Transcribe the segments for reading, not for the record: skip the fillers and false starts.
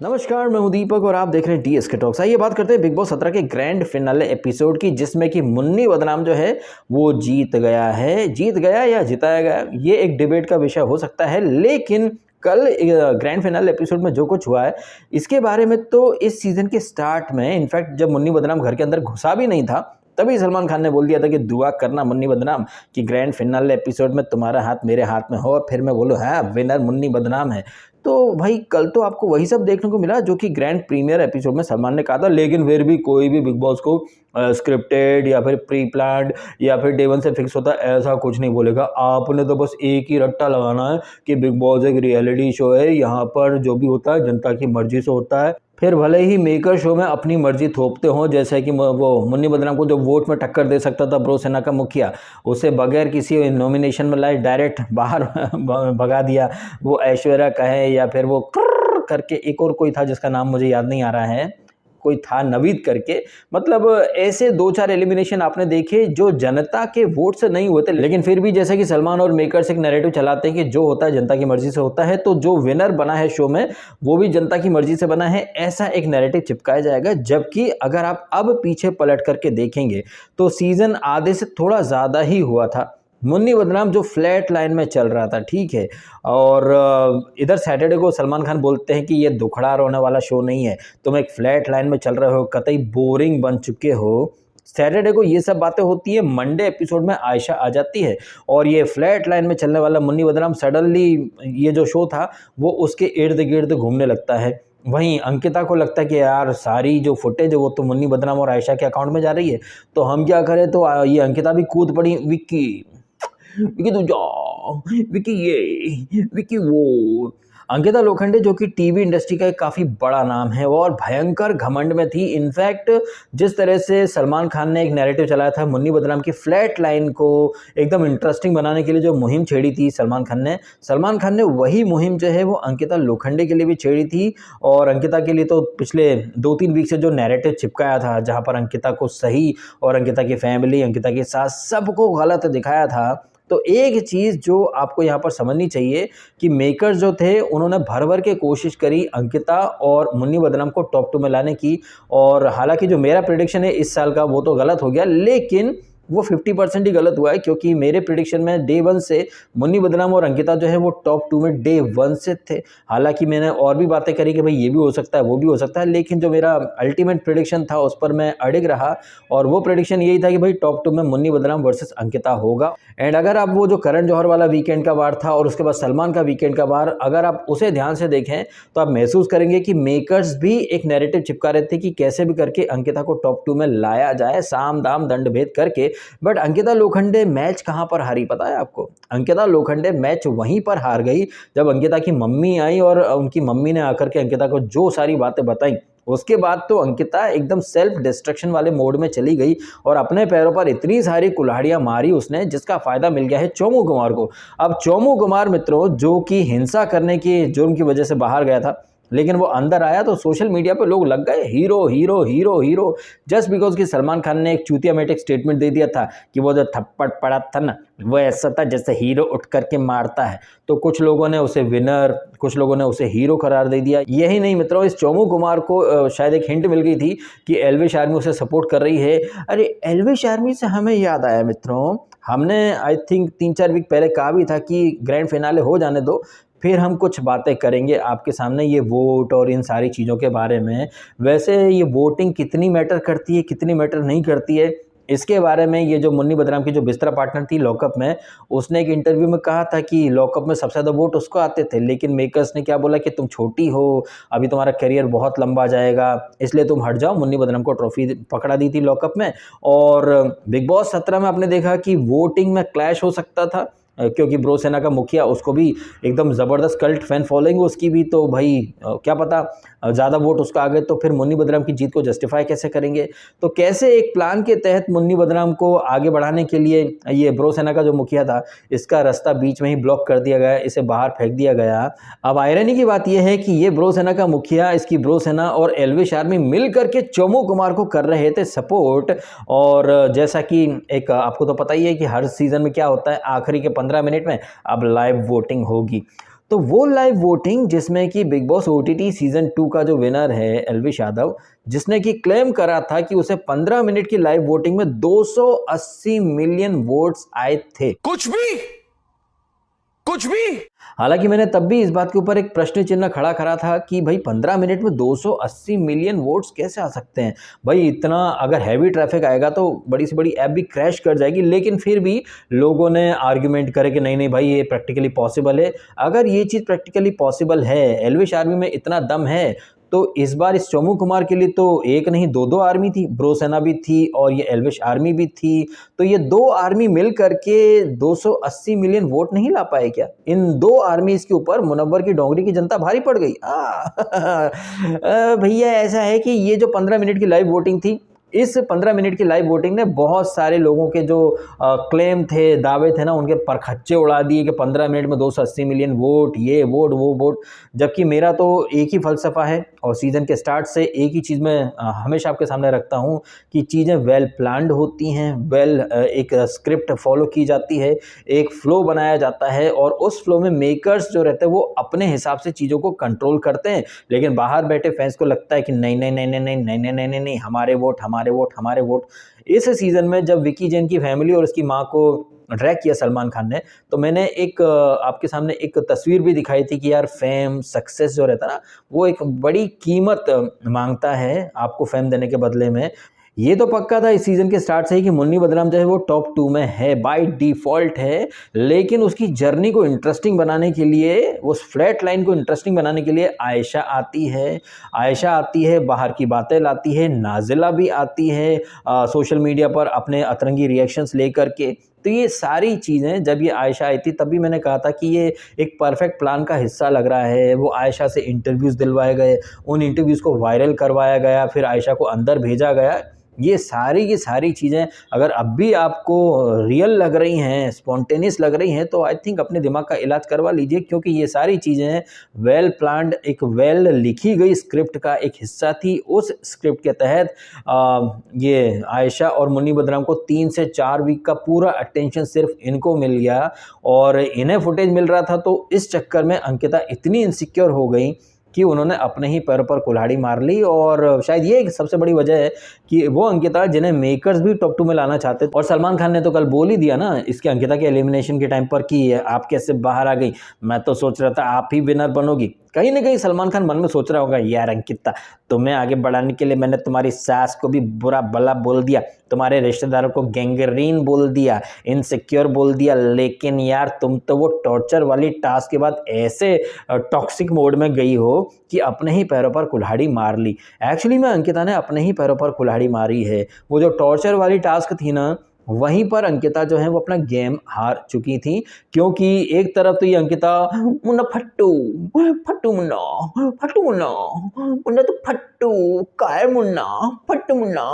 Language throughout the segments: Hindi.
नमस्कार, मैं हूं दीपक और आप देख रहे हैं डीएसके टॉक्स। आइए बात करते हैं बिग बॉस 17 के ग्रैंड फिनाले एपिसोड की, जिसमें कि मुन्नी बदनाम जो है वो जीत गया है। जीत गया या जिताया गया, ये एक डिबेट का विषय हो सकता है, लेकिन कल ग्रैंड फिनाले एपिसोड में जो कुछ हुआ है इसके बारे में तो इस सीजन के स्टार्ट में, इनफैक्ट जब मुन्नी बदनाम घर के अंदर घुसा भी नहीं था तभी सलमान खान ने बोल दिया था कि दुआ करना मुन्नी बदनाम कि ग्रैंड फिनाले एपिसोड में तुम्हारा हाथ मेरे हाथ में हो और फिर मैं बोलूँ हाँ विनर मुन्नी बदनाम है। तो भाई कल तो आपको वही सब देखने को मिला जो कि ग्रैंड प्रीमियर एपिसोड में सलमान ने कहा था, लेकिन फिर भी कोई भी बिग बॉस को स्क्रिप्टेड या फिर प्री प्लान्ड या फिर डे वन से फिक्स होता है ऐसा कुछ नहीं बोलेगा। आपने तो बस एक ही रट्टा लगाना है कि बिग बॉस एक रियलिटी शो है, यहाँ पर जो भी होता है जनता की मर्जी से होता है। फिर भले ही मेकर शो में अपनी मर्जी थोपते हों, जैसे कि वो मुन्नी बदनाम को जो वोट में टक्कर दे सकता था ब्रो सेना का मुखिया, उसे बगैर किसी नॉमिनेशन में लाए डायरेक्ट बाहर भगा दिया। वो ऐश्वर्या कहे या फिर वो करके एक और कोई था जिसका नाम मुझे याद नहीं आ रहा है, कोई था नवीद करके, मतलब ऐसे 2-4 एलिमिनेशन आपने देखे जो जनता के वोट से नहीं होते, लेकिन फिर भी जैसे कि सलमान और मेकर्स एक नैरेटिव चलाते हैं कि जो होता है जनता की मर्जी से होता है, तो जो विनर बना है शो में वो भी जनता की मर्जी से बना है, ऐसा एक नैरेटिव चिपकाया जाएगा। जबकि अगर आप अब पीछे पलट करके देखेंगे तो सीजन आधे से थोड़ा ज़्यादा ही हुआ था। मुन्नी बदनाम जो फ्लैट लाइन में चल रहा था, ठीक है, और इधर सैटरडे को सलमान खान बोलते हैं कि ये दुखड़ा रोने वाला शो नहीं है, तुम एक फ्लैट लाइन में चल रहे हो, कतई बोरिंग बन चुके हो। सैटरडे को ये सब बातें होती है, मंडे एपिसोड में आयशा आ जाती है और ये फ्लैट लाइन में चलने वाला मुन्नी बदनाम सडनली ये जो शो था वो उसके इर्द गिर्द घूमने लगता है। वहीं अंकिता को लगता है कि यार सारी जो फुटेज है वो तो मुन्नी बदनाम और आयशा के अकाउंट में जा रही है, तो हम क्या करें। तो ये अंकिता भी कूद पड़ी, विक्की विकी तू जा, विकी ये विकी वो। अंकिता लोखंडे जो कि टीवी इंडस्ट्री का एक काफ़ी बड़ा नाम है और भयंकर घमंड में थी। इनफैक्ट जिस तरह से सलमान खान ने एक नैरेटिव चलाया था मुन्नी बदनाम की फ्लैट लाइन को एकदम इंटरेस्टिंग बनाने के लिए जो मुहिम छेड़ी थी सलमान खान ने वही मुहिम जो है वो अंकिता लोखंडे के लिए भी छेड़ी थी। और अंकिता के लिए तो पिछले 2-3 वीक से जो नैरेटिव चिपकाया था, जहाँ पर अंकिता को सही और अंकिता की फैमिली, अंकिता के साथ सबको गलत दिखाया था, तो एक चीज़ जो आपको यहाँ पर समझनी चाहिए कि मेकर्स जो थे उन्होंने भर भर के कोशिश करी अंकिता और मुन्नी बदनाम को टॉप 2 में लाने की। और हालांकि जो मेरा प्रेडिक्शन है इस साल का वो तो गलत हो गया, लेकिन वो 50% ही गलत हुआ है, क्योंकि मेरे प्रेडिक्शन में डे 1 से मुन्नी बदनाम और अंकिता जो है वो टॉप 2 में डे 1 से थे। हालांकि मैंने और भी बातें करी कि भाई ये भी हो सकता है वो भी हो सकता है, लेकिन जो मेरा अल्टीमेट प्रेडिक्शन था उस पर मैं अड़िग रहा और वो प्रेडिक्शन यही था कि भाई टॉप 2 में मुन्नी बदनाम वर्सेस अंकिता होगा। एंड अगर आप वो जो करण जौहर वाला वीकेंड का वार था और उसके बाद सलमान का वीकेंड का वार, अगर आप उसे ध्यान से देखें तो आप महसूस करेंगे कि मेकर्स भी एक नैरेटिव चिपका रहे थे कि कैसे भी करके अंकिता को टॉप 2 में लाया जाए, साम दाम दंड भेद करके। बट अंकिता लोखंडे मैच कहाँ पर हारी पता है आपको? अंकिता लोखंडे मैच वहीं पर हार गई जब अंकिता की मम्मी आई और उनकी मम्मी ने आकर के अंकिता को जो सारी बातें बताई, उसके बाद तो अंकिता एकदम सेल्फ डिस्ट्रक्शन वाले मोड में चली गई और अपने पैरों पर इतनी सारी कुल्हाड़ियां मारी उसने, जिसका फायदा मिल गया है चोमू कुमार को। अब चोमू कुमार मित्रों, जो कि हिंसा करने की जुर्म की वजह से बाहर गया था, लेकिन वो अंदर आया तो सोशल मीडिया पे लोग लग गए hero hero hero hero, just because कि सलमान खान ने एक चूतिया मेट एक स्टेटमेंट दे दिया था कि वो जो थप्पड़ पड़ा था ना वो ऐसा था जैसे हीरो उठ करके मारता है। तो कुछ लोगों ने उसे विनर, कुछ लोगों ने उसे हीरो करार दे दिया। यही नहीं मित्रों, इस चोमू कुमार को शायद एक हिंट मिल गई थी कि एल्विश आर्मी उसे सपोर्ट कर रही है। अरे एल्विश आर्मी से हमें याद आया मित्रों, हमने आई थिंक 3-4 वीक पहले कहा भी था कि ग्रैंड फिनाले हो जाने दो, फिर हम कुछ बातें करेंगे आपके सामने ये वोट और इन सारी चीज़ों के बारे में। वैसे ये वोटिंग कितनी मैटर करती है, कितनी मैटर नहीं करती है, इसके बारे में ये जो मुन्नी बदनाम की जो बिस्तरा पार्टनर थी लॉकअप में, उसने एक इंटरव्यू में कहा था कि लॉकअप में सबसे ज़्यादा वोट उसको आते थे, लेकिन मेकर्स ने क्या बोला कि तुम छोटी हो, अभी तुम्हारा करियर बहुत लंबा जाएगा, इसलिए तुम हट जाओ। मुन्नी बदनाम को ट्रॉफी पकड़ा दी थी लॉकअप में। और बिग बॉस 17 में आपने देखा कि वोटिंग में क्लैश हो सकता था, क्योंकि ब्रो सेना का मुखिया, उसको भी एकदम ज़बरदस्त कल्ट फैन फॉलोइंग उसकी भी, तो भाई क्या पता ज़्यादा वोट उसका आ गए तो फिर मुन्नी बदनाम की जीत को जस्टिफाई कैसे करेंगे। तो कैसे एक प्लान के तहत मुन्नी बदनाम को आगे बढ़ाने के लिए ये ब्रो सेना का जो मुखिया था इसका रास्ता बीच में ही ब्लॉक कर दिया गया, इसे बाहर फेंक दिया गया। अब आयरनी की बात यह है कि ये ब्रो सेना का मुखिया, इसकी ब्रो सेना और एल्विश आर्मी मिल करके चोमू कुमार को कर रहे थे सपोर्ट। और जैसा कि एक आपको तो पता ही है कि हर सीज़न में क्या होता है, आखिरी के 15 मिनट में अब लाइव वोटिंग होगी। तो वो लाइव वोटिंग जिसमें कि बिग बॉस ओटीटी सीजन 2 का जो विनर है एलविश यादव, जिसने कि क्लेम करा था कि उसे 15 मिनट की लाइव वोटिंग में 280 मिलियन वोट्स आए थे। कुछ भी। हालांकि मैंने तब भी इस बात के ऊपर एक प्रश्न चिन्ह खड़ा करा था कि भाई 15 मिनट में 280 मिलियन वोट्स कैसे आ सकते हैं। भाई इतना अगर हैवी ट्रैफिक आएगा तो बड़ी से बड़ी ऐप भी क्रैश कर जाएगी। लेकिन फिर भी लोगों ने आर्ग्यूमेंट करे कि नहीं नहीं भाई ये प्रैक्टिकली पॉसिबल है। अगर ये चीज़ प्रैक्टिकली पॉसिबल है, एल्विश आर्मी में इतना दम है, तो इस बार इस चोमू कुमार के लिए तो एक नहीं दो आर्मी थी, ब्रो सेना भी थी और ये एल्विश आर्मी भी थी। तो ये 2 आर्मी मिल करके 280 मिलियन वोट नहीं ला पाए क्या? इन 2 आर्मीज के ऊपर मुनव्वर की डोंगरी की जनता भारी पड़ गई। भैया ऐसा है कि ये जो 15 मिनट की लाइव वोटिंग थी, इस 15 मिनट की लाइव वोटिंग ने बहुत सारे लोगों के जो क्लेम थे, दावे थे ना, उनके परखच्चे उड़ा दिए कि 15 मिनट में 280 मिलियन वोट, ये वोट वो वोट। जबकि मेरा तो एक ही फलसफा है और सीज़न के स्टार्ट से एक ही चीज़ मैं हमेशा आपके सामने रखता हूँ कि चीज़ें वेल प्लान्ड होती हैं, एक स्क्रिप्ट फॉलो की जाती है, एक फ्लो बनाया जाता है और उस फ्लो में मेकर्स जो रहते हैं वो अपने हिसाब से चीज़ों को कंट्रोल करते हैं। लेकिन बाहर बैठे फैंस को लगता है कि नहीं नहीं नहीं नहीं नहीं नहीं नहीं नहीं नहीं नहीं हमारे वोट। इस सीज़न में जब विकी जैन की फैमिली और उसकी माँ को ड्रैग किया सलमान खान ने, तो मैंने एक आपके सामने एक तस्वीर भी दिखाई थी कि यार फेम सक्सेस जो रहता है ना, वो एक बड़ी कीमत मांगता है आपको फेम देने के बदले में। ये तो पक्का था इस सीज़न के स्टार्ट से ही कि मुन्नी बदनाम जो है वो टॉप 2 में है, बाय डिफ़ॉल्ट है। लेकिन उसकी जर्नी को इंटरेस्टिंग बनाने के लिए, उस फ्लैट लाइन को इंटरेस्टिंग बनाने के लिए आयशा आती है, बाहर की बातें लाती है, नाज़िला भी आती है सोशल मीडिया पर अपने अतरंगी रिएक्शंस लेकर के। तो ये सारी चीज़ें जब ये आयशा आई थी तब भी मैंने कहा था कि ये एक परफेक्ट प्लान का हिस्सा लग रहा है। वो आयशा से इंटरव्यूज़ दिलवाए गए, उन इंटरव्यूज़ को वायरल करवाया गया, फिर आयशा को अंदर भेजा गया। ये सारी की सारी चीज़ें अगर अब भी आपको रियल लग रही हैं, स्पॉन्टेनियस लग रही हैं, तो आई थिंक अपने दिमाग का इलाज करवा लीजिए, क्योंकि ये सारी चीज़ें वेल प्लान्ड, एक वेल लिखी गई स्क्रिप्ट का एक हिस्सा थी। उस स्क्रिप्ट के तहत ये आयशा और मुन्नी बदनाम को 3 से 4 वीक का पूरा अटेंशन सिर्फ इनको मिल गया और इन्हें फुटेज मिल रहा था। तो इस चक्कर में अंकिता इतनी इनसिक्योर हो गई कि उन्होंने अपने ही पैरों पर कुल्हाड़ी मार ली। और शायद ये एक सबसे बड़ी वजह है कि वो अंकिता जिन्हें मेकर्स भी टॉप 2 में लाना चाहते थे। और सलमान खान ने तो कल बोल ही दिया ना इसके अंकिता के एलिमिनेशन के टाइम पर कि आप कैसे बाहर आ गई, मैं तो सोच रहा था आप ही विनर बनोगी। कहीं ना कहीं सलमान खान मन में सोच रहा होगा, यार अंकिता तुम्हें आगे बढ़ाने के लिए मैंने तुम्हारी सास को भी बुरा भला बोल दिया, तुम्हारे रिश्तेदारों को गैंगरीन बोल दिया, इनसिक्योर बोल दिया, लेकिन यार तुम तो वो टॉर्चर वाली टास्क के बाद ऐसे टॉक्सिक मोड में गई हो कि अपने ही पैरों पर कुल्हाड़ी मार ली। एक्चुअली में अंकिता ने अपने ही पैरों पर कुल्हाड़ी मारी है। वो जो टॉर्चर वाली टास्क थी ना, वहीं पर अंकिता जो है वो अपना गेम हार चुकी थी। क्योंकि एक तरफ तो ये अंकिता मुन्ना फट्टू मुन्ना तो फट्टू काय मुन्ना फट्टू मुन्ना,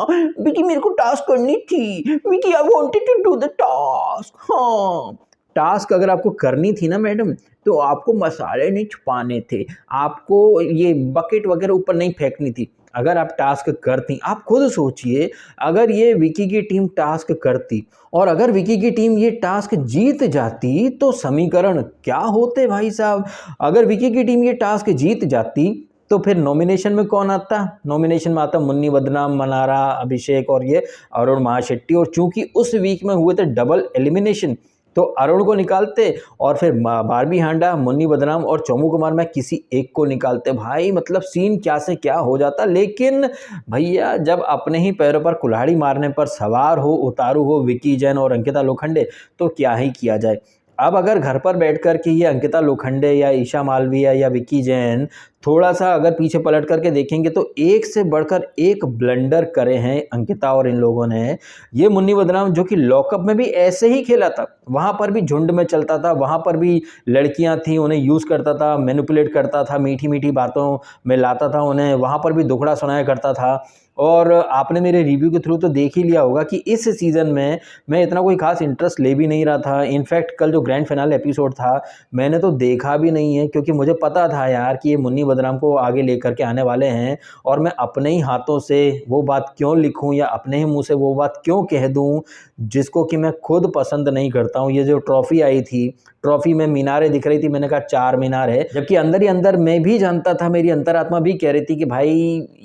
विकी मेरे को टास्क करनी थी, Vicky I wanted to do the task. हाँ, टास्क अगर आपको करनी थी ना मैडम, तो आपको मसाले नहीं छुपाने थे, आपको ये बकेट वगैरह ऊपर नहीं फेंकनी थी। अगर आप टास्क करती, आप खुद सोचिए, अगर ये विकी की टीम टास्क करती और अगर विकी की टीम ये टास्क जीत जाती तो समीकरण क्या होते भाई साहब। अगर विकी की टीम ये टास्क जीत जाती तो फिर नॉमिनेशन में कौन आता? नॉमिनेशन में आता मुन्नी बदनाम, मनारा, अभिषेक और ये अरुण महाशेट्टी। और चूंकि उस वीक में हुए थे डबल एलिमिनेशन, तो अरुण को निकालते और फिर बारबी हांडा, मुन्नी बदनाम और चोमू कुमार में किसी एक को निकालते। भाई मतलब सीन क्या से क्या हो जाता। लेकिन भैया जब अपने ही पैरों पर कुल्हाड़ी मारने पर सवार हो, उतारू हो विकी जैन और अंकिता लोखंडे, तो क्या ही किया जाए। अब अगर घर पर बैठ कर के ये अंकिता लोखंडे या ईशा मालवीय या विकी जैन थोड़ा सा अगर पीछे पलट करके देखेंगे तो एक से बढ़कर एक ब्लंडर करे हैं अंकिता और इन लोगों ने। ये मुन्नी बदनाम जो कि लॉकअप में भी ऐसे ही खेला था, वहाँ पर भी झुंड में चलता था, वहाँ पर भी लड़कियाँ थी, उन्हें यूज़ करता था, मैनिपुलेट करता था, मीठी मीठी बातों में लाता था उन्हें, वहाँ पर भी दुखड़ा सुनाया करता था। और आपने मेरे रिव्यू के थ्रू तो देख ही लिया होगा कि इस सीज़न में मैं इतना कोई खास इंटरेस्ट ले भी नहीं रहा था। इनफैक्ट कल जो ग्रैंड फिनाले एपिसोड था मैंने तो देखा भी नहीं है, क्योंकि मुझे पता था यार कि ये मुन्नी बदनाम को आगे लेकर के आने वाले हैं और मैं अपने ही हाथों से वो बात क्यों लिखूं या अपने ही मुंह से वो बात क्यों कह दूं जिसको कि मैं खुद पसंद नहीं करता हूं। ये जो ट्रॉफी आई थी, ट्रॉफी में मीनारें दिख रही थी, मैंने कहा 4 मीनार है, जबकि अंदर ही अंदर मैं भी जानता था, मेरी अंतरात्मा भी कह रही थी कि भाई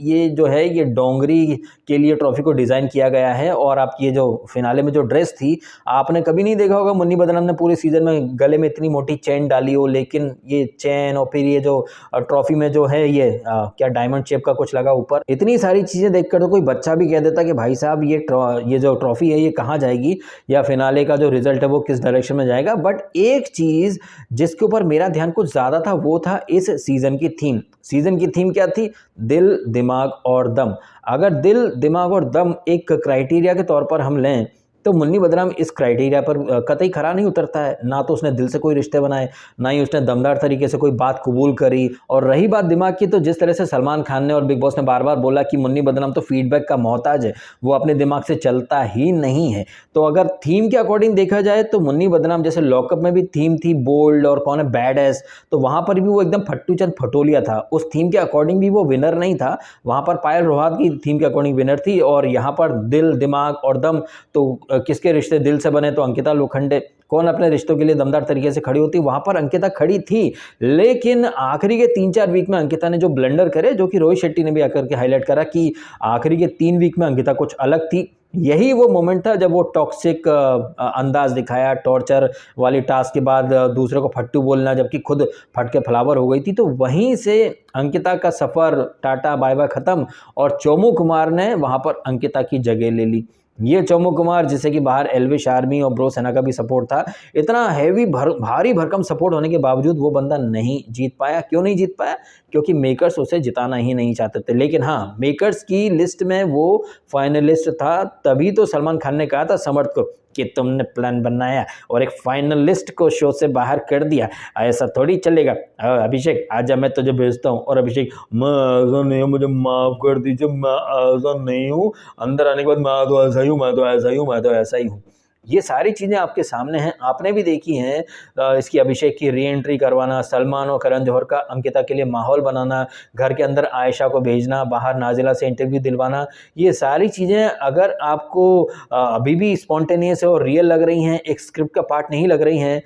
ये जो है ये डोंगरी के लिए ट्रॉफी को डिज़ाइन किया गया है। और आपकी ये जो फिनाले में जो ड्रेस थी, आपने कभी नहीं देखा होगा मुन्नी बदनाम ने पूरे सीजन में गले में इतनी मोटी चेन डाली हो, लेकिन ये चेन और फिर ये जो ट्रॉफी में जो है ये क्या डायमंड शेप का कुछ लगा ऊपर, इतनी सारी चीज़ें देखकर तो कोई बच्चा भी कह देता कि भाई साहब ये जो ट्रॉफी है ये कहाँ जाएगी या फिनाले का जो रिजल्ट है वो किस डायरेक्शन में जाएगा। बट एक चीज़ जिसके ऊपर मेरा ध्यान कुछ ज़्यादा था वो था इस सीज़न की थीम। सीज़न की थीम क्या थी? दिल, दिमाग और दम। अगर दिल, दिमाग और दम एक क्राइटेरिया के तौर पर हम लें तो मुन्नी बदनाम इस क्राइटेरिया पर कतई खरा नहीं उतरता है। ना तो उसने दिल से कोई रिश्ते बनाए, ना ही उसने दमदार तरीके से कोई बात कबूल करी। और रही बात दिमाग की, तो जिस तरह से सलमान खान ने और बिग बॉस ने बार बार बोला कि मुन्नी बदनाम तो फीडबैक का मोहताज है, वो अपने दिमाग से चलता ही नहीं है। तो अगर थीम के अकॉर्डिंग देखा जाए तो मुन्नी बदनाम, जैसे लॉकअप में भी थीम थी बोल्ड और कौन है बैड एस, तो वहाँ पर भी वो एकदम फट्टू चंद फटोलिया था। उस थीम के अकॉर्डिंग भी वो विनर नहीं था, वहाँ पर पायल रोहात की थीम के अकॉर्डिंग विनर थी। और यहाँ पर दिल, दिमाग और दम, तो किसके रिश्ते दिल से बने? तो अंकिता लोखंडे। कौन अपने रिश्तों के लिए दमदार तरीके से खड़ी होती? वहां पर अंकिता खड़ी थी। लेकिन आखिरी के 3-4 वीक में अंकिता ने जो ब्लंडर करे, जो कि रोहित शेट्टी ने भी आकर के हाईलाइट करा कि आखिरी के 3 वीक में अंकिता कुछ अलग थी। यही वो मोमेंट था जब वो टॉक्सिक अंदाज दिखाया, टॉर्चर वाली टास्क के बाद दूसरे को फट्टू बोलना, जबकि खुद फट के फ्लावर हो गई थी। तो वहीं से अंकिता का सफ़र टाटा बाय बाय ख़त्म और चोमू कुमार ने वहाँ पर अंकिता की जगह ले ली। ये चोमू कुमार, जिसे कि बाहर एल्विश आर्मी और ब्रो सेना का भी सपोर्ट था, इतना हैवी भारी भरकम सपोर्ट होने के बावजूद वो बंदा नहीं जीत पाया। क्यों नहीं जीत पाया? क्योंकि मेकर्स उसे जिताना ही नहीं चाहते थे। लेकिन हाँ, मेकर्स की लिस्ट में वो फाइनलिस्ट था, तभी तो सलमान खान ने कहा था समर्थ को कि तुमने प्लान बनाया और एक फाइनलिस्ट को शो से बाहर कर दिया, ऐसा थोड़ी चलेगा। अभिषेक आजा, मैं तुझे भेजता हूँ। और अभिषेक, मैं ऐसा नहीं हूँ, मुझे माफ़ कर दीजिए, मैं ऐसा नहीं हूँ, अंदर आने के बाद मैं तो ऐसा ही हूँ, मैं तो ऐसा ही हूँ, मैं तो ऐसा ही हूँ। ये सारी चीज़ें आपके सामने हैं, आपने भी देखी हैं। इसकी अभिषेक की री एंट्री करवाना, सलमान और करण जौहर का अंकिता के लिए माहौल बनाना, घर के अंदर आयशा को भेजना, बाहर नाजिला से इंटरव्यू दिलवाना, ये सारी चीज़ें अगर आपको अभी भी स्पॉन्टेनियस और रियल लग रही हैं, एक स्क्रिप्ट का पार्ट नहीं लग रही हैं,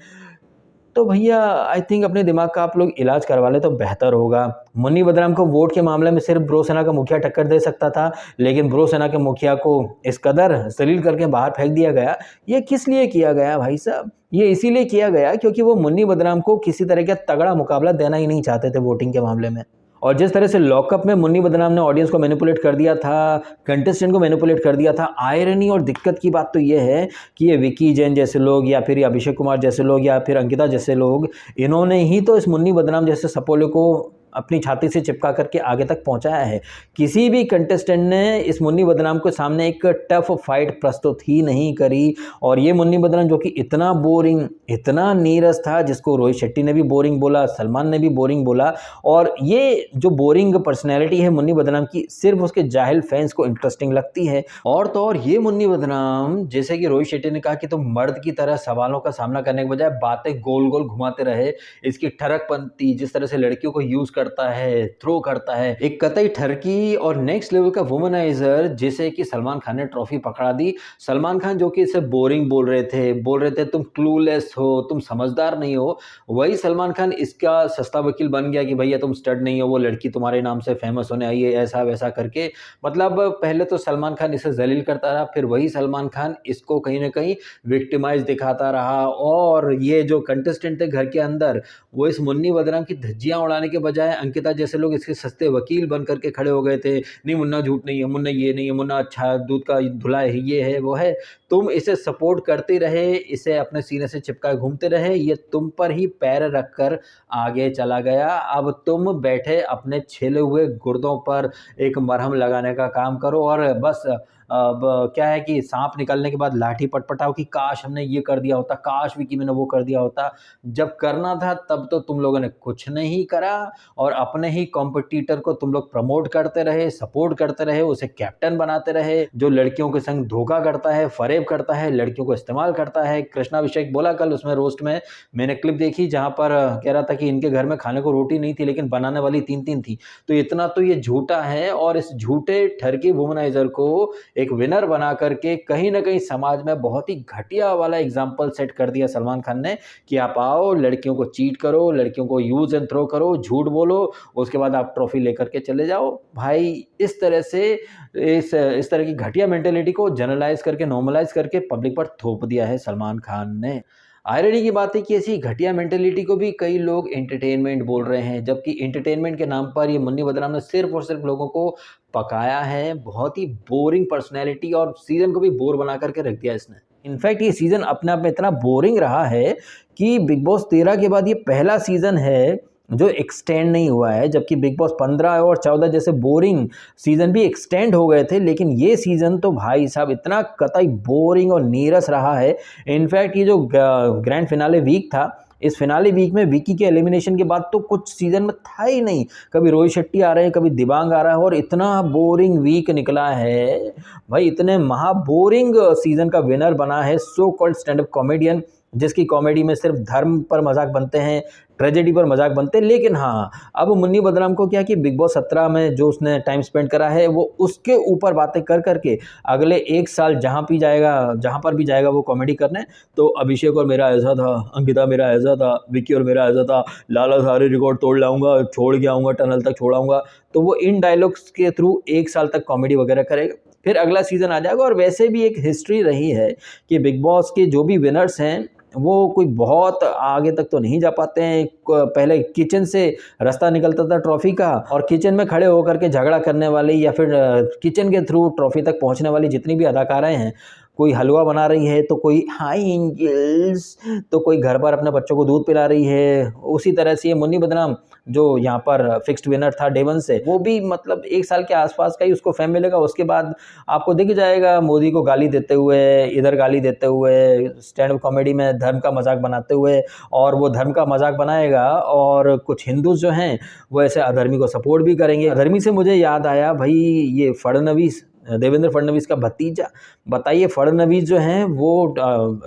तो भैया आई थिंक अपने दिमाग का आप लोग इलाज करवा ले तो बेहतर होगा। मुन्नी बदनाम को वोट के मामले में सिर्फ ब्रो सेना का मुखिया टक्कर दे सकता था, लेकिन ब्रो सेना के मुखिया को इस कदर जलील करके बाहर फेंक दिया गया। ये किस लिए किया गया भाई साहब? ये इसीलिए किया गया क्योंकि वो मुन्नी बदनाम को किसी तरह का तगड़ा मुकाबला देना ही नहीं चाहते थे वोटिंग के मामले में। और जिस तरह से लॉकअप में मुन्नी बदनाम ने ऑडियंस को मैनिपुलेट कर दिया था, कंटेस्टेंट को मैनिपुलेट कर दिया था, आयरनी और दिक्कत की बात तो ये है कि ये विकी जैन जैसे लोग या फिर अभिषेक कुमार जैसे लोग या फिर अंकिता जैसे लोग, इन्होंने ही तो इस मुन्नी बदनाम जैसे सपोले को अपनी छाती से चिपका करके आगे तक पहुंचाया है। किसी भी कंटेस्टेंट ने इस मुन्नी बदनाम के सामने एक टफ फाइट प्रस्तुत ही नहीं करी। और ये मुन्नी बदनाम जो कि इतना बोरिंग, इतना नीरस था, जिसको रोहित शेट्टी ने भी बोरिंग बोला, सलमान ने भी बोरिंग बोला। और ये जो बोरिंग पर्सनैलिटी है मुन्नी बदनाम की, सिर्फ उसके जाहिल फैंस को इंटरेस्टिंग लगती है। और तो और ये मुन्नी बदनाम, जैसे कि रोहित शेट्टी ने कहा कि तुम मर्द की तरह सवालों का सामना करने के बजाय बातें गोल गोल घुमाते रहे, इसकी ठरकपंती, जिस तरह से लड़कियों को यूज करता है, थ्रो करता है, एक कतई ठरकी और नेक्स्ट लेवल का वुमनाइजर, जिसे कि सलमान खान ने ट्रॉफी पकड़ा दी। सलमान खान जो कि इसे बोरिंग बोल रहे थे तुम क्लूलेस हो, तुम समझदार नहीं हो, वही सलमान खान इसका सस्ता वकील बन गया कि भैया तुम स्टड नहीं हो, वो लड़की तुम्हारे नाम से फेमस होने आई है, ऐसा वैसा करके। मतलब पहले तो सलमान खान इसे जलील करता रहा, फिर वही सलमान खान इसको कहीं ना कहीं विक्टिमाइज दिखाता रहा। और ये जो कंटेस्टेंट थे घर के अंदर, वो इस मुन्नी बदनाम की धज्जियां उड़ाने के बजाय अंकिता जैसे लोग इसके सस्ते वकील बन करके खड़े हो गए थे। नहीं मुन्ना झूठ नहीं है, मुन्ना ये नहीं है, मुन्ना अच्छा दूध का धुला है, ये है वो है। तुम इसे सपोर्ट करते रहे, इसे अपने सीने से चिपकाए घूमते रहे, ये तुम पर ही पैर रखकर आगे चला गया। अब तुम बैठे अपने छेले हुए गुर्दों पर एक मरहम लगाने का काम करो और बस अब क्या है कि सांप निकलने के बाद लाठी पटपटाओ कि काश हमने ये कर दिया होता, काश विकी मैंने वो कर दिया होता। जब करना था तब तो तुम लोगों ने कुछ नहीं करा और अपने ही कॉम्पिटिटर को तुम लोग प्रमोट करते रहे, सपोर्ट करते रहे, उसे कैप्टन बनाते रहे। जो लड़कियों के संग धोखा करता है, फरेब करता है, लड़कियों को इस्तेमाल करता है। कृष्णाभिषेक बोला कल उसमें रोस्ट में, मैंने क्लिप देखी जहां पर कह रहा था कि इनके घर में खाने को रोटी नहीं थी लेकिन बनाने वाली 3-3 थी। तो इतना तो ये झूठा है और इस झूठे ठरकी वुमनाइजर को एक विनर बना करके कहीं ना कहीं समाज में बहुत ही घटिया वाला एग्जाम्पल सेट कर दिया सलमान खान ने कि आप आओ, लड़कियों को चीट करो, लड़कियों को यूज एंड थ्रो करो, झूठ बोलो, उसके बाद आप ट्रॉफी लेकर के चले जाओ। भाई इस तरह से इस तरह की घटिया मेंटेलिटी को जनरलाइज करके, नॉर्मलाइज करके पब्लिक पर थोप दिया है सलमान खान ने। आयरनी की बात है कि ऐसी घटिया मेंटेलिटी को भी कई लोग एंटरटेनमेंट बोल रहे हैं, जबकि एंटरटेनमेंट के नाम पर ये मुन्नी बदनाम ने सिर्फ और सिर्फ लोगों को पकाया है। बहुत ही बोरिंग पर्सनैलिटी और सीजन को भी बोर बना करके रख दिया इसने। इनफैक्ट ये सीजन अपने आप में इतना बोरिंग रहा है कि बिग बॉस 13 के बाद ये पहला सीजन है जो एक्सटेंड नहीं हुआ है, जबकि बिग बॉस 15 और 14 जैसे बोरिंग सीजन भी एक्सटेंड हो गए थे, लेकिन ये सीजन तो भाई साहब इतना कतई बोरिंग और नीरस रहा है। इनफैक्ट ये जो ग्रैंड फिनाले वीक था, इस फिनाले वीक में विकी के एलिमिनेशन के बाद तो कुछ सीजन में था ही नहीं। कभी रोहित शेट्टी आ रहे हैं, कभी दिबांग आ रहा है और इतना बोरिंग वीक निकला है भाई। इतने महा बोरिंग सीजन का विनर बना है so called stand up comedian, जिसकी कॉमेडी में सिर्फ धर्म पर मजाक बनते हैं, ट्रेजेडी पर मजाक बनते हैं। लेकिन हाँ, अब मुन्नी बदनाम को क्या कि बिग बॉस 17 में जो उसने टाइम स्पेंड करा है वो उसके ऊपर बातें कर करके अगले 1 साल जहाँ पर भी जाएगा वो कॉमेडी करने। तो अभिषेक और मेरा ऐसा था, अंकिता मेरा ऐसा था, विक्की और मेरा ऐसा था, लाला सारे रिकॉर्ड तोड़ लाऊंगा, छोड़ के आऊँगा, टनल तक छोड़ाऊँगा। तो वो इन डायलॉग्स के थ्रू 1 साल तक कॉमेडी वगैरह करेगा, फिर अगला सीजन आ जाएगा। और वैसे भी एक हिस्ट्री रही है कि बिग बॉस के जो भी विनर्स हैं वो कोई बहुत आगे तक तो नहीं जा पाते हैं। पहले किचन से रास्ता निकलता था ट्रॉफी का, और किचन में खड़े होकर के झगड़ा करने वाली या फिर किचन के थ्रू ट्रॉफी तक पहुंचने वाली जितनी भी अदाकाराएं हैं, कोई हलवा बना रही है तो कोई हाई एंजल्स, तो कोई घर पर अपने बच्चों को दूध पिला रही है। उसी तरह से ये मुन्नी बदनाम जो यहाँ पर फिक्स्ड विनर था डे 1 से, वो भी मतलब 1 साल के आसपास का ही उसको फेम मिलेगा। उसके बाद आपको दिख जाएगा मोदी को गाली देते हुए, इधर गाली देते हुए, स्टैंड अप कॉमेडी में धर्म का मजाक बनाते हुए, और वो धर्म का मजाक बनाएगा और कुछ हिंदू जो हैं वो ऐसे अधर्मी को सपोर्ट भी करेंगे। अधर्मी से मुझे याद आया भाई, ये फडणवीस, देवेंद्र फडणवीस का भतीजा, बताइए फडणवीस जो हैं वो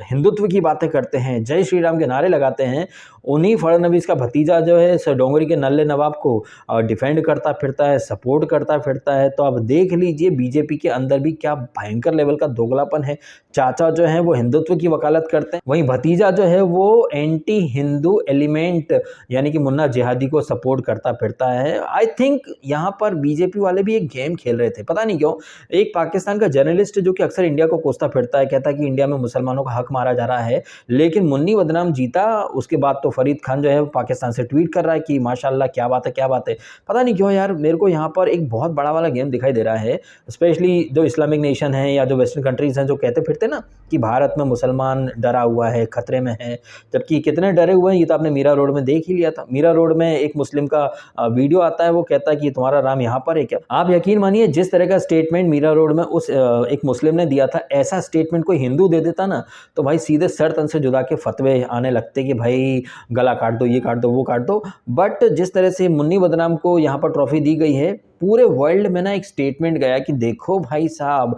हिंदुत्व की बातें करते हैं, जय श्री राम के नारे लगाते हैं। उन्हीं फडणवीस का भतीजा जो है डोंगरी के नल्ले नवाब को डिफेंड करता फिरता है, सपोर्ट करता फिरता है। तो अब देख लीजिए बीजेपी के अंदर भी क्या भयंकर लेवल का दोगलापन है। चाचा जो है वो हिंदुत्व की वकालत करते हैं, वहीं भतीजा जो है वो एंटी हिंदू एलिमेंट यानी कि मुन्ना जिहादी को सपोर्ट करता फिरता है। आई थिंक यहाँ पर बीजेपी वाले भी एक गेम खेल रहे थे, पता नहीं क्यों। एक पाकिस्तान का जर्नलिस्ट जो कि अक्सर इंडिया को कोसता फिरता है, कहता है कि इंडिया में मुसलमानों का हक मारा जा रहा है, लेकिन मुन्नी बदनाम जीता उसके बाद तो फरीद खान जो है पाकिस्तान से ट्वीट कर रहा है कि माशाल्लाह क्या बात है, क्या बात है। पता नहीं क्यों यार, मेरे को यहाँ पर एक बहुत बड़ा वाला गेम दिखाई दे रहा है। स्पेशली जो इस्लामिक नेशन है या जो वेस्टर्न कंट्रीज हैं जो कहते फिरते ना कि भारत में मुसलमान डरा हुआ है, खतरे में है, जबकि कितने डरे हुए हैं ये तो आपने मीरा रोड में देख ही लिया था। मीरा रोड में एक मुस्लिम का वीडियो आता है, वो कहता है कि तुम्हारा राम यहाँ पर है क्या। आप यकीन मानिए जिस तरह का स्टेटमेंट मीरा रोड में उस एक मुस्लिम ने दिया था, ऐसा स्टेटमेंट कोई हिंदू दे देता ना तो भाई सीधे सर तन से जुदा के फतवे आने लगते कि भाई गला काट दो, ये काट दो, वो काट दो। बट जिस तरह से मुन्नी बदनाम को यहाँ पर ट्रॉफी दी गई है, पूरे वर्ल्ड में ना एक स्टेटमेंट गया कि देखो भाई साहब,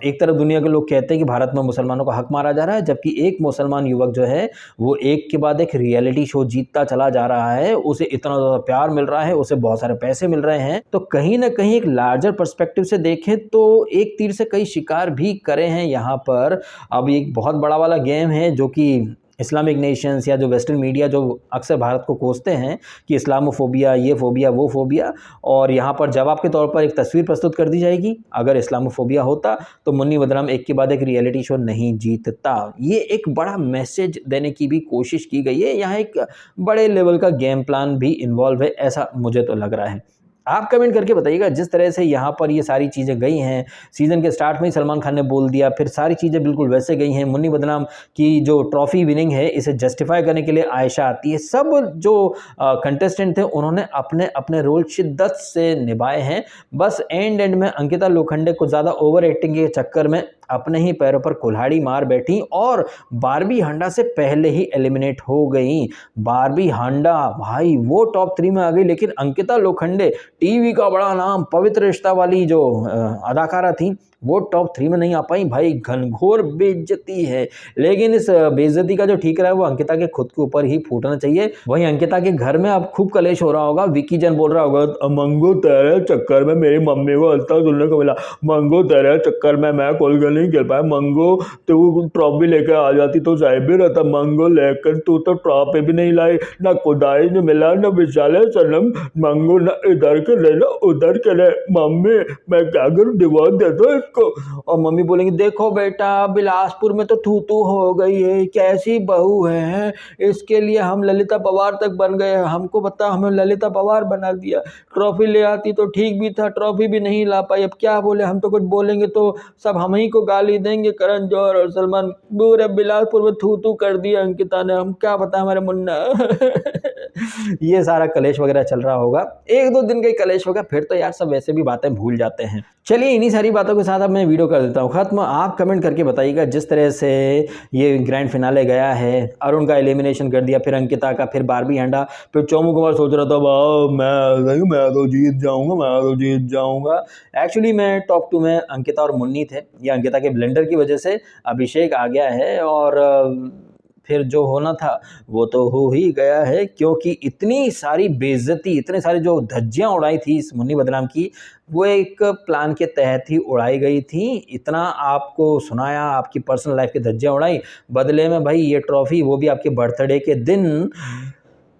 एक तरफ दुनिया के लोग कहते हैं कि भारत में मुसलमानों का हक मारा जा रहा है, जबकि एक मुसलमान युवक जो है वो एक के बाद एक रियलिटी शो जीतता चला जा रहा है, उसे इतना ज़्यादा प्यार मिल रहा है, उसे बहुत सारे पैसे मिल रहे हैं। तो कहीं ना कहीं एक लार्जर पर्सपेक्टिव से देखें तो एक तीर से कई शिकार भी करे हैं यहाँ पर। अब एक बहुत बड़ा वाला गेम है जो कि इस्लामिक नेशंस या जो वेस्टर्न मीडिया जो अक्सर भारत को कोसते हैं कि इस्लामोफोबिया, ये फोबिया, वो फोबिया, और यहाँ पर जवाब के तौर पर एक तस्वीर प्रस्तुत कर दी जाएगी। अगर इस्लामोफोबिया होता तो मुन्नी बदनाम एक के बाद एक रियलिटी शो नहीं जीतता। ये एक बड़ा मैसेज देने की भी कोशिश की गई है। यहाँ एक बड़े लेवल का गेम प्लान भी इन्वॉल्व है, ऐसा मुझे तो लग रहा है। आप कमेंट करके बताइएगा जिस तरह से यहाँ पर ये सारी चीज़ें गई हैं, सीज़न के स्टार्ट में ही सलमान खान ने बोल दिया, फिर सारी चीज़ें बिल्कुल वैसे गई हैं। मुन्नी बदनाम की जो ट्रॉफी विनिंग है इसे जस्टिफाई करने के लिए आयशा आती है। सब जो कंटेस्टेंट थे उन्होंने अपने अपने रोल शिद्दत से निभाए हैं। बस एंड में अंकिता लोखंडे को ज़्यादा ओवर एक्टिंग के चक्कर में अपने ही पैरों पर कुल्हाड़ी मार बैठी और बारबी हांडा से पहले ही एलिमिनेट हो गई। बारबी हांडा भाई वो टॉप 3 में आ गई, लेकिन अंकिता लोखंडे टीवी का बड़ा नाम पवित्र रिश्ता वाली जो अदाकारा थी वो टॉप 3 में नहीं आ पाई। भाई घनघोर बेइज्जती है, लेकिन इस बेइज्जती का जो ठीक रहा है वो अंकिता के खुद के ऊपर ही फूटना चाहिए। वहीं अंकिता के घर में अब खूब कलेश हो रहा होगा। विक्की जन बोल रहा होगा मंगू तेरे चक्कर में मेरी मम्मी को हल्का सुनने को मिला, मंगू तेरे चक्कर में मैं कोई गल नहीं खेल पाया, मंगू तू ट्रॉफी लेकर आ जाती तो सही भी रहता, मंगू लेकर तू तो ट्रॉफी भी नहीं लाई, ना खुदाई ने मिला ना विशाले सनम, मंगू ना इधर के ले ना उधर के ले, मम्मी मैं क्या करूँ डिवोर्स दे दो इसको। और मम्मी बोलेंगी देखो बेटा बिलासपुर में तो थू थू हो गई है, कैसी बहू है, इसके लिए हम ललिता पवार तक बन गए, हमको बता हमें ललिता पवार बना दिया, ट्रॉफी ले आती तो ठीक भी था, ट्रॉफी भी नहीं ला पाई, अब क्या बोले, हम तो कुछ बोलेंगे तो सब हम ही को गाली देंगे। करण जौहर और सलमान पूरे बिलासपुर में थू थू कर दिया अंकिता ने, हम क्या बता हमारे मुन्ना। ये सारा कलेश वगैरह चल रहा होगा, 1-2 दिन का ही कलेश होगा, फिर तो यार सब वैसे भी बातें भूल जाते हैं। चलिए इन्हीं सारी बातों के साथ अब मैं वीडियो कर देता हूँ खत्म। आप कमेंट करके बताइएगा जिस तरह से ये ग्रैंड फिनाले गया है, अरुण का एलिमिनेशन कर दिया, फिर अंकिता का, फिर बारबी हांडा, फिर चोमू कुमार सोच रहा था वाह मैं तो जीत जाऊंगा, मैं तो जीत जाऊंगा। एक्चुअली मैं टॉप 2 में अंकिता और मुन्नी थे, ये अंकिता के ब्लेंडर की वजह से अभिषेक आ गया है और फिर जो होना था वो तो हो ही गया है, क्योंकि इतनी सारी बेइज्जती, इतने सारी जो धज्जियाँ उड़ाई थी इस मुन्नी बदनाम की, वो एक प्लान के तहत ही उड़ाई गई थी। इतना आपको सुनाया, आपकी पर्सनल लाइफ की धज्जियाँ उड़ाई, बदले में भाई ये ट्रॉफी वो भी आपके बर्थडे के दिन।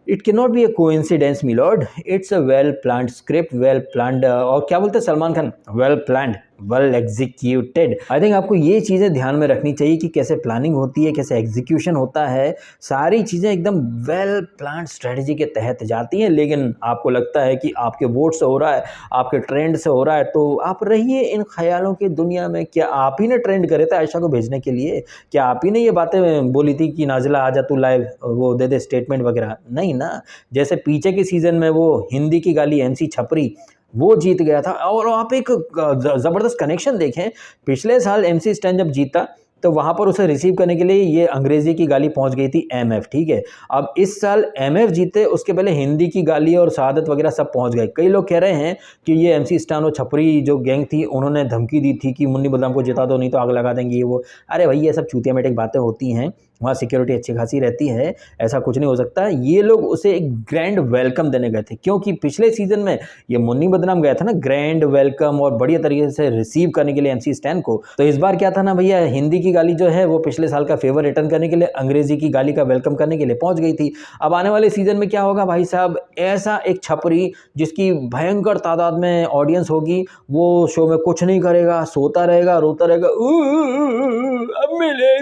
It can not be A coincidence me Lord, it's a well planned script, well planned, और क्या बोलते हैं Salman Khan, well planned well executed. I think आपको ये चीज़ें ध्यान में रखनी चाहिए कि कैसे प्लानिंग होती है, कैसे एग्जीक्यूशन होता है, सारी चीज़ें एकदम वेल प्लान्ड स्ट्रेटजी के तहत जाती हैं। लेकिन आपको लगता है कि आपके वोट से हो रहा है, आपके ट्रेंड से हो रहा है, तो आप रहिए इन ख्यालों की दुनिया में। क्या आप ही ने ट्रेंड करे थे आयशा को भेजने के लिए? क्या आप ही ने ये बातें बोली थी कि नाजिला आजा तू लाइव वो दे दे स्टेटमेंट वगैरह? नहीं ना। जैसे पीछे के सीज़न में वो हिंदी की गाली MC छपरी वो जीत गया था, और आप एक ज़बरदस्त कनेक्शन देखें, पिछले साल MC स्टैन जब जीता तो वहाँ पर उसे रिसीव करने के लिए ये अंग्रेज़ी की गाली पहुँच गई थी MF, ठीक है। अब इस साल MF जीते, उसके पहले हिंदी की गाली और शहादत वगैरह सब पहुँच गए। कई लोग कह रहे हैं कि ये MC स्टैन और छपरी जो गैंग थी उन्होंने धमकी दी थी कि मुन्नी बदनाम को जिता दो नहीं तो आग लगा देंगे ये वो। अरे भाई ये सब चूतिया मेटिक बातें होती हैं, वहाँ सिक्योरिटी अच्छी खासी रहती है, ऐसा कुछ नहीं हो सकता। ये लोग उसे एक ग्रैंड वेलकम देने गए थे, क्योंकि पिछले सीजन में ये मुन्नी बदनाम गया था ना ग्रैंड वेलकम और बढ़िया तरीके से रिसीव करने के लिए MC स्टैन को। तो इस बार क्या था ना भैया, हिंदी की गाली जो है वो पिछले साल का फेवर रिटर्न करने के लिए अंग्रेजी की गाली का वेलकम करने के लिए पहुंच गई थी। अब आने वाले सीजन में क्या होगा भाई साहब, ऐसा एक छपरी जिसकी भयंकर तादाद में ऑडियंस होगी, वो शो में कुछ नहीं करेगा, सोता रहेगा, रोता रहेगा, अब मिले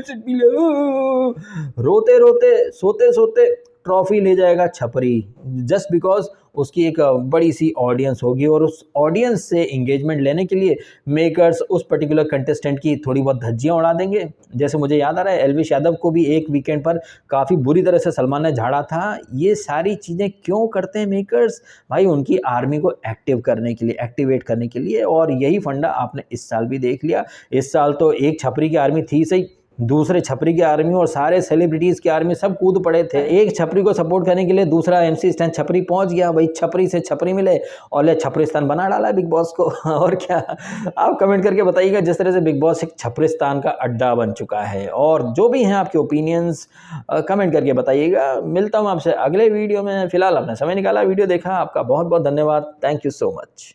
रोते रोते सोते सोते ट्रॉफी ले जाएगा छपरी, जस्ट बिकॉज उसकी एक बड़ी सी ऑडियंस होगी। और उस ऑडियंस से इंगेजमेंट लेने के लिए मेकर्स उस पर्टिकुलर कंटेस्टेंट की थोड़ी बहुत धज्जियाँ उड़ा देंगे। जैसे मुझे याद आ रहा है एल्विश यादव को भी एक वीकेंड पर काफ़ी बुरी तरह से सलमान ने झाड़ा था। ये सारी चीज़ें क्यों करते हैं मेकर्स? भाई उनकी आर्मी को एक्टिव करने के लिए, एक्टिवेट करने के लिए, और यही फंडा आपने इस साल भी देख लिया। इस साल तो एक छपरी की आर्मी थी सही, दूसरे छपरी की आर्मी और सारे सेलिब्रिटीज़ की आर्मी सब कूद पड़े थे। एक छपरी को सपोर्ट करने के लिए दूसरा MC स्टैन छपरी पहुंच गया, भाई छपरी से छपरी मिले और ले छपरिस्तान बना डाला बिग बॉस को। और क्या, आप कमेंट करके बताइएगा जिस तरह से बिग बॉस एक छपरिस्तान का अड्डा बन चुका है। और जो भी हैं आपके ओपिनियंस कमेंट करके बताइएगा। मिलता हूँ आपसे अगले वीडियो में। फिलहाल आपने समय निकाला, वीडियो देखा, आपका बहुत बहुत धन्यवाद। Thank you so much.